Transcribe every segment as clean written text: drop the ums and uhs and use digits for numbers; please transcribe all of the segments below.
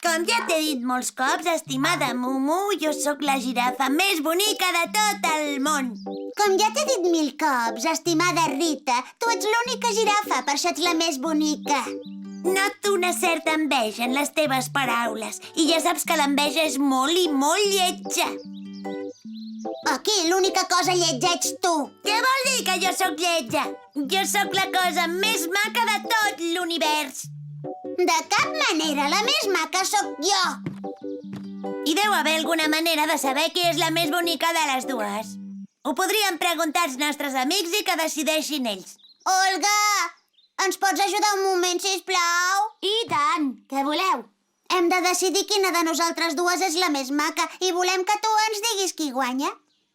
Com ja t'he dit molts cops, estimada Mumu, jo sóc la girafa més bonica de tot el món. Com ja t'he dit 1000 cops, estimada Rita, tu ets l'única girafa, per això ets la més bonica. Noto una certa enveja en les teves paraules i ja saps que l'enveja és molt i molt lletja. Aquí l'única cosa lletja ets tu. Què vol dir que jo sóc lletja? Jo sóc la cosa més maca de tot l'univers. De cap manera, la més maca sóc jo. Hi deu haver alguna manera de saber qui és la més bonica de les dues. Ho podríem preguntar als nostres amics i que decideixin ells. Olga, ens pots ajudar un moment, sisplau? I tant! Què voleu? Hem de decidir quina de nosaltres dues és la més maca i volem que tu ens diguis qui guanya.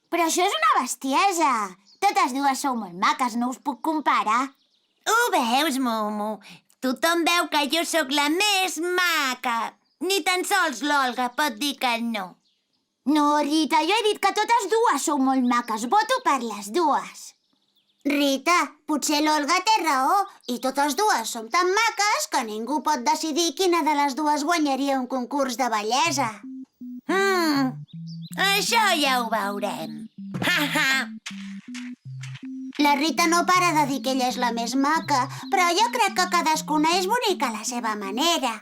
Però això és una bestiesa. Totes dues sou molt maques, no us puc comparar. Ho veus, Mumu? Tothom veu que jo sóc la més maca. Ni tan sols l'Olga pot dir que no. No, Rita, jo he dit que totes dues sou molt maques. Voto per les dues. Rita, potser l'Olga té raó i totes dues som tan maques que ningú pot decidir quina de les dues guanyaria un concurs de bellesa. Això ja ho veurem. La Rita no para de dir que ella és la més maca, però jo crec que cadascuna és bonica a la seva manera.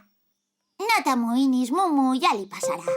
No t'amoïnis, Mumu, ja li passarà.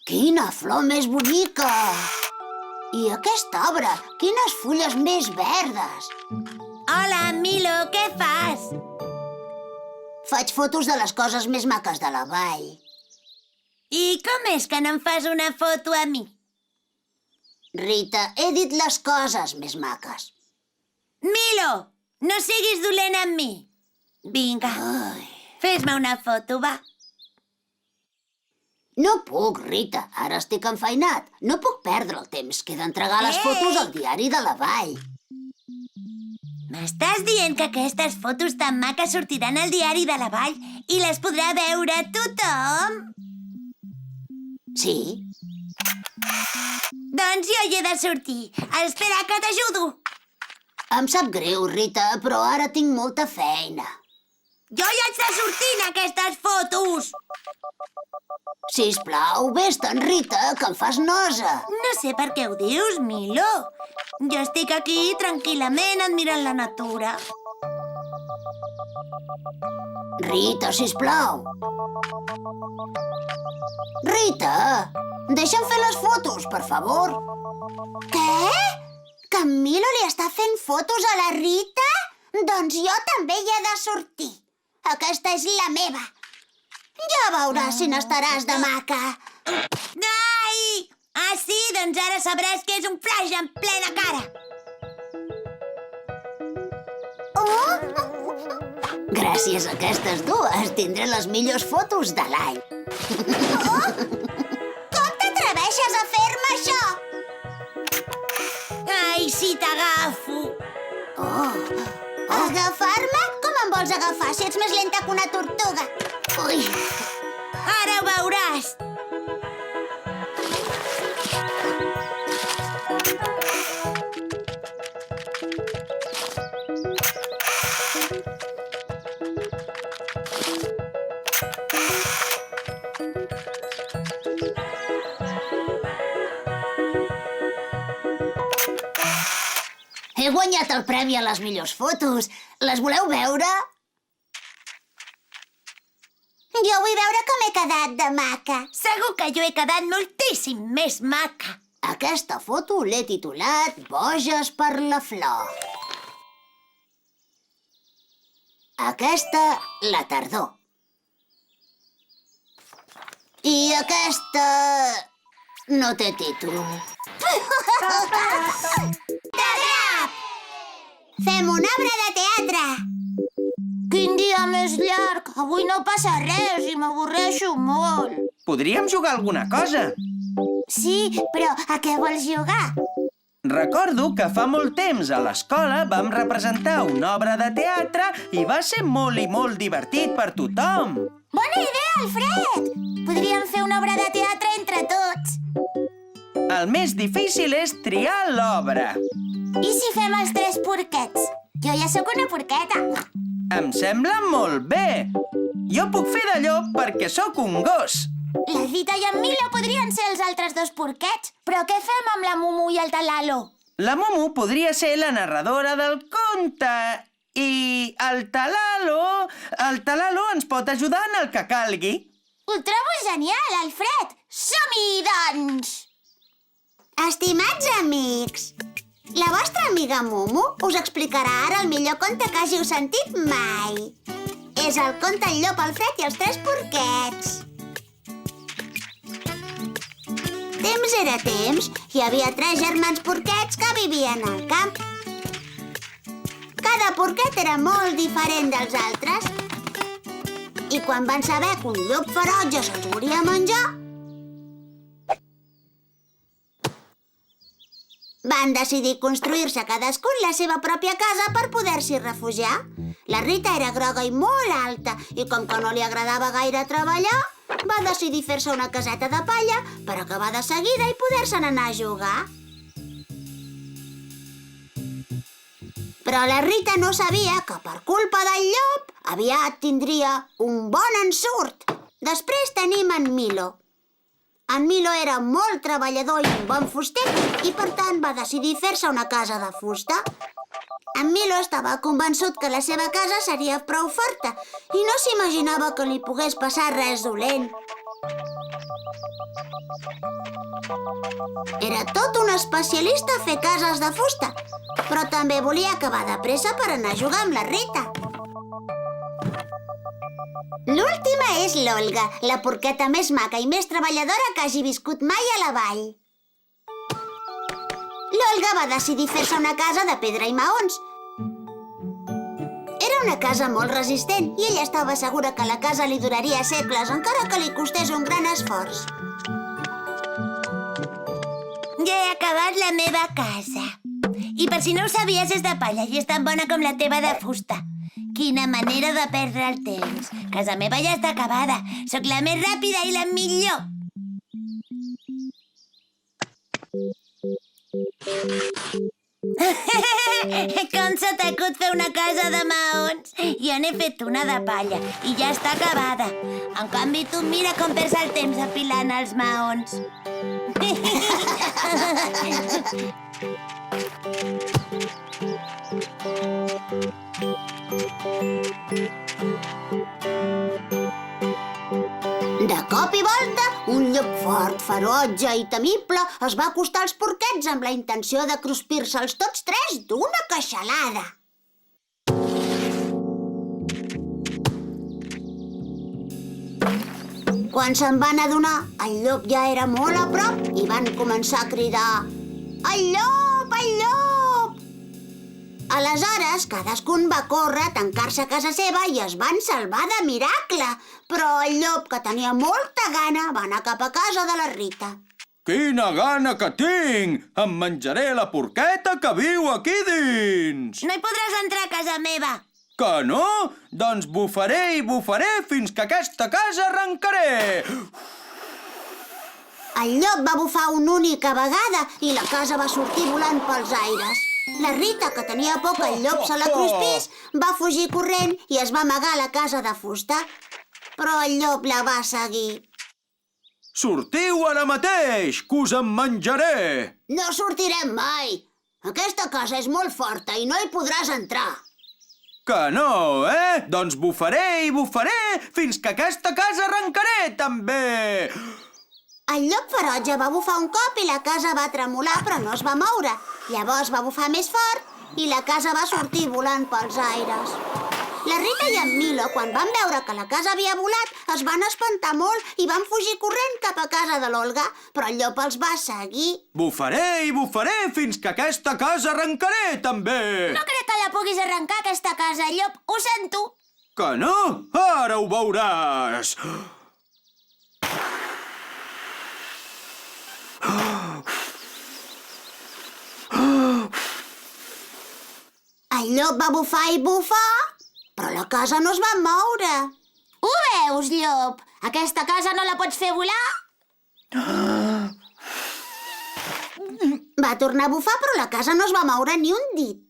Quina flor més bonica! I aquest arbre, quines fulles més verdes! Hola, Milo, què fas? Faig fotos de les coses més maques de la vall. I com és que no em fas una foto a mi? Rita, he dit les coses més maques. Milo, no siguis dolent amb mi. Vinga, fes-me una foto, va. No puc, Rita. Ara estic enfeinat. No puc perdre el temps. Que he d'entregar les fotos al diari de la vall. M'estàs dient que aquestes fotos tan maques sortiran al diari de la vall i les podrà veure tothom? Sí. Doncs jo hi he de sortir. Espera, que t'ajudo. Em sap greu, Rita, però ara tinc molta feina. Jo hi haig de sortir en aquestes fotos. Sisplau, vés-te'n, Rita, que em fas nosa. No sé per què ho dius, Milo. Jo estic aquí tranquil·lament admirant la natura. Rita, sisplau. Rita, deixa'm fer les fotos, per favor. Què? Que en Milo li està fent fotos a la Rita? Doncs jo també hi he de sortir. Aquesta és la meva. Ja veuràs si n'estaràs de maca. Ai! Ah, sí? Doncs ara sabràs que és un flaix en plena cara. Gràcies a aquestes dues tindré les millors fotos de l'any. Com t'atreveixes a fer-me això? Ai, si t'agafo. Agafar-me? Com em vols agafar si ets més lenta que una tortuga? Ui! Ara ho veuràs! He guanyat el premi a les millors fotos. Les voleu veure? Jo vull veure com he quedat de maca. Segur que jo he quedat moltíssim més maca. Aquesta foto l'he titulat Boges per la flor. Aquesta, la tardor. I aquesta... no té títol. T'agrap! Fem una obra de teatre. Quin dia més llarg! Avui no passa res i m'avorreixo molt. Podríem jugar a alguna cosa. Sí, però a què vols jugar? Recordo que fa molt temps a l'escola vam representar una obra de teatre i va ser molt i molt divertit per tothom. Bona idea, Alfred! Podríem fer una obra de teatre entre tots. El més difícil és triar l'obra. I si fem els 3 porquets? Jo ja sóc una porqueta. Em sembla molt bé. Jo puc fer de llop perquè sóc un gos. La Rita i en Milo podrien ser els altres 2 porquets. Però què fem amb la Mumu i el Talalo? La Mumu podria ser la narradora del conte. I el Talalo ens pot ajudar en el que calgui. Ho trobo genial, Alfred! Som-hi, doncs! Estimats amics, la vostra amiga Mumu us explicarà ara el millor conte que hàgiu sentit mai. És el conte El llop, el fred i els 3 porquets. Temps era temps, hi havia 3 germans porquets que vivien al camp. Cada porquet era molt diferent dels altres. I quan van saber que un llop ferotge se'ls volia menjar, van decidir construir-se cadascun la seva pròpia casa per poder-s'hi refugiar. La Rita era groga i molt alta i com que no li agradava gaire treballar, va decidir fer-se una caseta de palla per acabar de seguida i poder-se'n anar a jugar. Però la Rita no sabia que per culpa del llop aviat tindria un bon ensurt. Després tenim en Milo. En Milo era molt treballador i un bon fuster i, per tant, va decidir fer-se una casa de fusta. En Milo estava convençut que la seva casa seria prou forta i no s'imaginava que li pogués passar res dolent. Era tot un especialista a fer cases de fusta, però també volia acabar de pressa per anar a jugar amb la Rita. L'última és l'Olga, la porqueta més maca i més treballadora que hagi viscut mai a la vall. L'Olga va decidir fer-se una casa de pedra i maons. Era una casa molt resistent i ella estava segura que la casa li duraria segles, encara que li costés un gran esforç. Ja he acabat la meva casa. I per si no ho sabies, és de palla i és tan bona com la teva de fusta. Quina manera de perdre el temps. Casa meva ja està acabada. Sóc la més ràpida i la millor. Com se t'acut fer una casa de maons? Jo n'he fet una de palla i ja està acabada. En canvi, tu mira com perds el temps apilant els maons. De cop i volta, un llop fort, ferotge i temible es va acostar als porquets amb la intenció de cruspir-se'ls tots 3 d'una queixalada. Quan se'n van adonar, el llop ja era molt a prop i van començar a cridar «El llop! El llop!». Aleshores, cadascun va córrer a tancar-se a casa seva i es van salvar de miracle. Però el llop, que tenia molta gana, va anar cap a casa de la Rita. Quina gana que tinc! Em menjaré la porqueta que viu aquí dins! No hi podràs entrar a casa meva. Que no? Doncs bufaré i bufaré fins que aquesta casa arrencaré! El llop va bufar una única vegada i la casa va sortir volant pels aires. La Rita, que tenia por que el llop se la cruspís, va fugir corrent i es va amagar a la casa de fusta. Però el llop la va seguir. Sortiu ara mateix, que us en menjaré! No sortirem mai. Aquesta casa és molt forta i no hi podràs entrar. Que no, eh? Doncs bufaré i bufaré fins que aquesta casa arrencaré, també! El llop ferotge va bufar un cop i la casa va tremolar, però no es va moure. Llavors va bufar més fort i la casa va sortir volant pels aires. La Rita i en Milo, quan van veure que la casa havia volat, es van espantar molt i van fugir corrent cap a casa de l'Olga, però el llop els va seguir. Bufaré i bufaré fins que aquesta casa arrencaré, també! No crec que la puguis arrencar, aquesta casa, llop. Ho sento. Que no? Ara ho veuràs! El llop va bufar i bufar, però la casa no es va moure. Ho veus, llop? Aquesta casa no la pots fer volar? Va tornar a bufar, però la casa no es va moure ni un dit.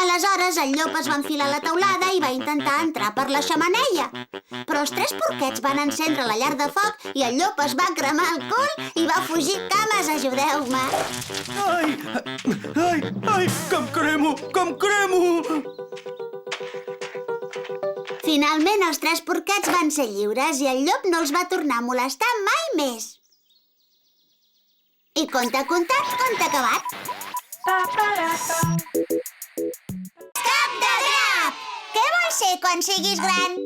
Aleshores, el llop es va enfilar a la teulada i va intentar entrar per la xemeneia. Però els 3 porquets van encendre la llar de foc i el llop es va cremar el cul i va fugir. Cames, ajudeu-me! Ai, ai, ai, que em cremo, que em cremo! Finalment, els 3 porquets van ser lliures i el llop no els va tornar a molestar mai més. I conte contat, conte acabat. Cap de drap! Què vols ser quan siguis gran?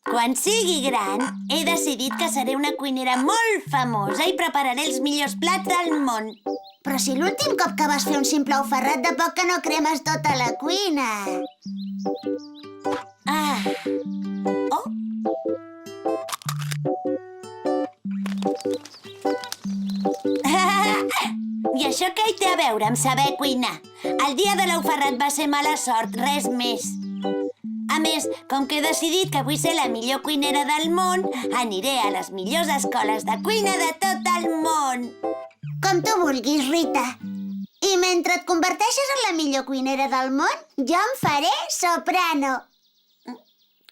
Quan sigui gran, he decidit que seré una cuinera molt famosa i prepararé els millors plats del món. Però si l'últim cop que vas fer un simple ofegrat de poc que no cremes tota la cuina. Ah. Oh. I això què hi té a veure amb saber cuinar? El dia de l'ofegrat va ser mala sort, res més. A més, com que he decidit que vull ser la millor cuinera del món, aniré a les millors escoles de cuina de tot el món. Com tu vulguis, Rita. I mentre et converteixes en la millor cuinera del món, jo em faré soprano.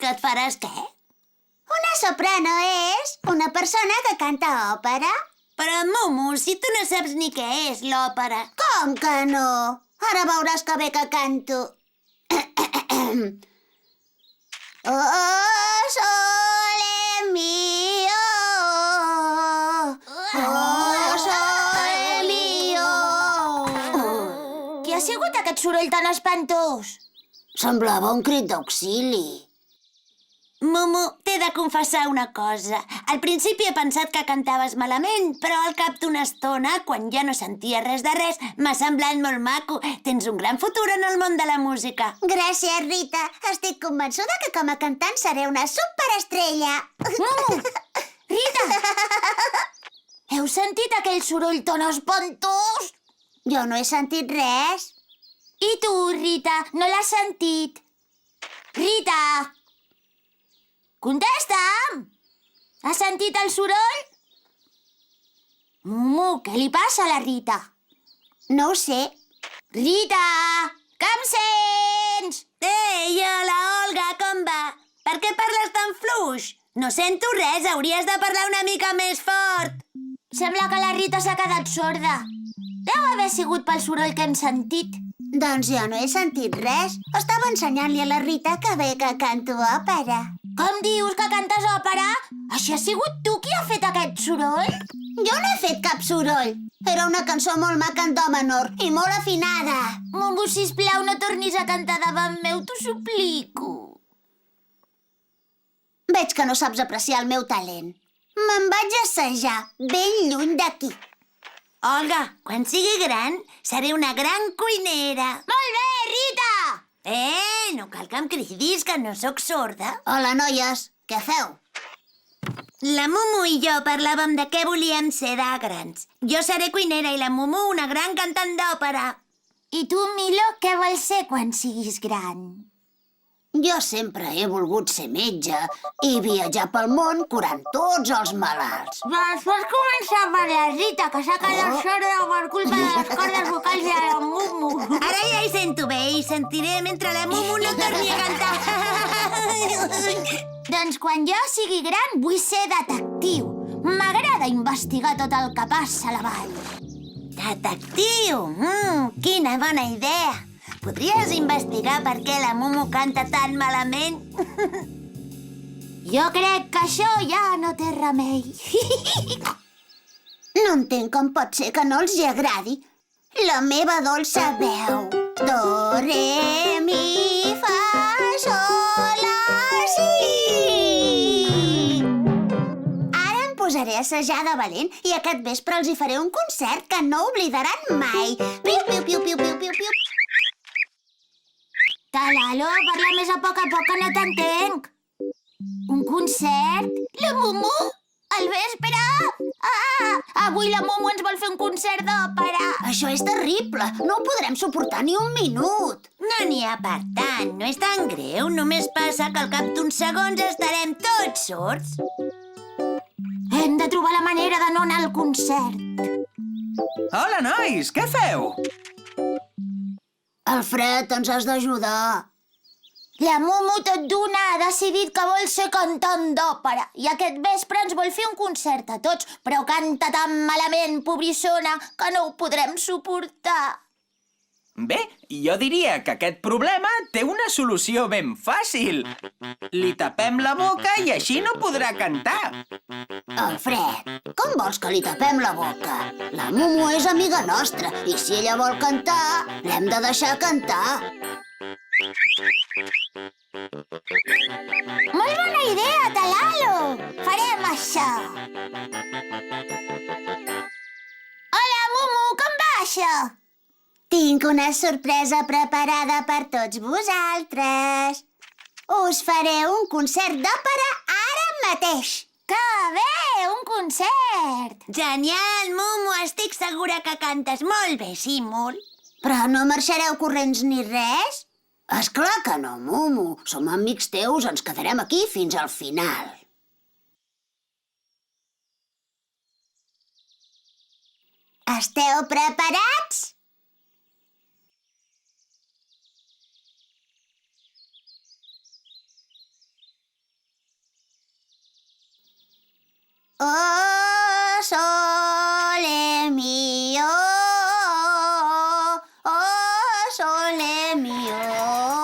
Que et faràs què? Una soprano és una persona que canta òpera. Però, Momo, si tu no saps ni què és l'òpera. Com que no? Ara veuràs que bé que canto. Oh, sole mio. Oh, sole mio. Què ha sigut aquest soroll tan espantós? Semblava un crit d'auxili. Momo, t'he de confessar una cosa. Al principi he pensat que cantaves malament, però al cap d'una estona, quan ja no sentia res de res, m'ha semblat molt maco. Tens un gran futur en el món de la música. Gràcies, Rita. Estic convençuda que com a cantant seré una superestrella. Momo! Rita! Heu sentit aquell soroll tan espantós? Jo no he sentit res. I tu, Rita, no l'has sentit? Rita! Contesta'm! Has sentit el soroll? Momo, què li passa a la Rita? No ho sé. Rita! Que em sents? Ei, hola, Olga, com va? Per què parles tan fluix? No sento res, hauries de parlar una mica més fort. Sembla que la Rita s'ha quedat sorda. Deu haver sigut pel soroll que hem sentit. Doncs jo no he sentit res. Estava ensenyant-li a la Rita que bé que canto òpera. Com dius que cantes òpera? Això ha sigut tu qui ha fet aquest soroll? Jo no he fet cap soroll. Era una cançó molt maca en do menor i molt afinada. Momo, sisplau, no tornis a cantar davant meu, t'ho suplico. Veig que no saps apreciar el meu talent. Me'n vaig assajar, ben lluny d'aquí. Olga, quan sigui gran, seré una gran cuinera. Molt bé, Rita! No cal que em cridis, que no sóc sorda. Hola, noies. Què feu? La Mumu i jo parlàvem de què volíem ser de grans. Jo seré cuinera i la Mumu una gran cantant d'òpera. I tu, Milo, què vols ser quan siguis gran? Jo sempre he volgut ser metge i viatjar pel món curant tots els malalts. Doncs pots començar per la Rita, que s'ha quedat sorda per culpa de les cordes vocals de la Mumu. Ara ja hi sento bé i sentiré mentre la Mumu no torni a cantar. Doncs quan jo sigui gran vull ser detectiu. M'agrada investigar tot el que passa a la vall. Detectiu! Quina bona idea! Podries investigar per què la Mumu canta tan malament? Jo crec que això ja no té remei. No entenc com pot ser que no els hi agradi. La meva dolça veu. Do, re, mi, fa, sol, la, si. Ara em posaré a assajar de valent i aquest vespre els hi faré un concert que no oblidaran mai. Piu, piu, piu, piu, piu, piu, piu. Talalo, parla més a poc que no t'entenc. Un concert? La Mumu? Al vespre? Avui la Mumu ens vol fer un concert d'òpera. Això és terrible. No ho podrem suportar ni un minut. No n'hi ha per tant, no és tan greu. Només passa que al cap d'uns segons estarem tots sords. Hem de trobar la manera de no anar al concert. Hola, nois, què feu? Alfred, ens has d'ajudar. La Mumu tot d'una ha decidit que vol ser cantant d'òpera i aquest vespre ens vol fer un concert a tots, però canta tan malament, pobrissona, que no ho podrem suportar. Bé, jo diria que aquest problema té una solució ben fàcil. Li tapem la boca i així no podrà cantar. Alfred, com vols que li tapem la boca? La Mumu és amiga nostra i si ella vol cantar, l'hem de deixar cantar. Molt bona idea, Talalo! Farem això! Hola, Mumu, com va això? Tinc una sorpresa preparada per tots vosaltres. Us faré un concert d'òpera ara mateix. Que bé, un concert! Genial, Mumu, estic segura que cantes molt bé, sí, molt. Però no marxareu corrents ni res? És clar que no, Mumu. Som amics teus, ens quedarem aquí fins al final. Esteu preparats? Oh, sole mio, oh, sole mio.